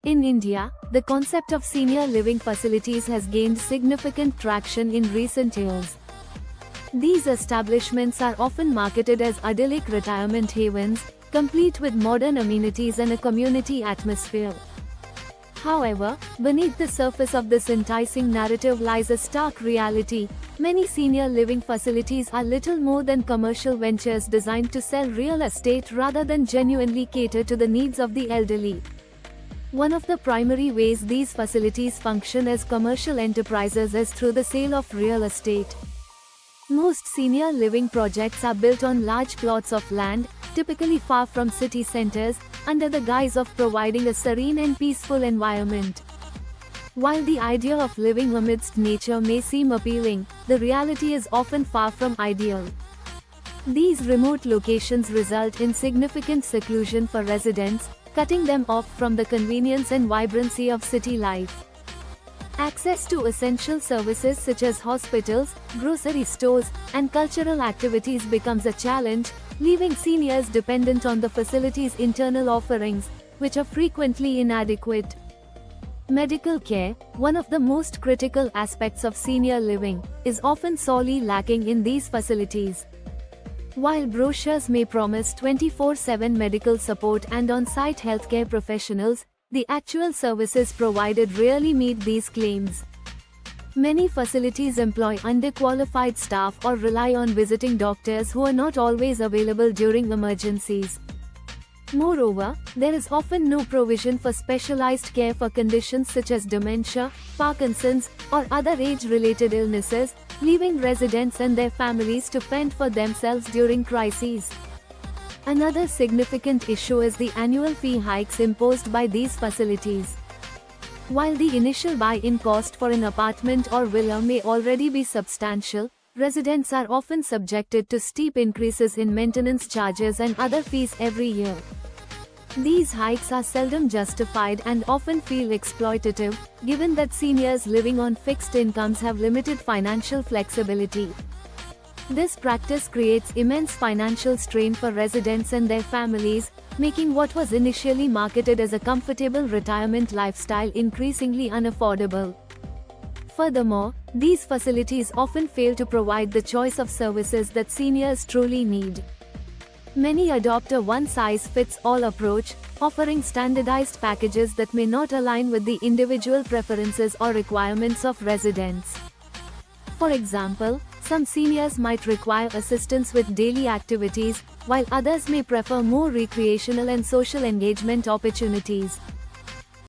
In India, the concept of senior living facilities has gained significant traction in recent years. These establishments are often marketed as idyllic retirement havens, complete with modern amenities and a community atmosphere. However, beneath the surface of this enticing narrative lies a stark reality. Many senior living facilities are little more than commercial ventures designed to sell real estate rather than genuinely cater to the needs of the elderly. One of the primary ways these facilities function as commercial enterprises is through the sale of real estate. Most senior living projects are built on large plots of land, typically far from city centers, under the guise of providing a serene and peaceful environment. While the idea of living amidst nature may seem appealing, the reality is often far from ideal. These remote locations result in significant seclusion for residents, cutting them off from the convenience and vibrancy of city life. Access to essential services such as hospitals, grocery stores, and cultural activities becomes a challenge, leaving seniors dependent on the facility's internal offerings, which are frequently inadequate. Medical care, one of the most critical aspects of senior living, is often sorely lacking in these facilities. While brochures may promise 24/7 medical support and on-site healthcare professionals, the actual services provided rarely meet these claims. Many facilities employ underqualified staff or rely on visiting doctors who are not always available during emergencies. Moreover, there is often no provision for specialized care for conditions such as dementia, Parkinson's, or other age-related illnesses, leaving residents and their families to fend for themselves during crises. Another significant issue is the annual fee hikes imposed by these facilities. While the initial buy-in cost for an apartment or villa may already be substantial, residents are often subjected to steep increases in maintenance charges and other fees every year. These hikes are seldom justified and often feel exploitative, given that seniors living on fixed incomes have limited financial flexibility. This practice creates immense financial strain for residents and their families, making what was initially marketed as a comfortable retirement lifestyle increasingly unaffordable. Furthermore, these facilities often fail to provide the choice of services that seniors truly need. Many adopt a one-size-fits-all approach, offering standardized packages that may not align with the individual preferences or requirements of residents. For example, some seniors might require assistance with daily activities, while others may prefer more recreational and social engagement opportunities.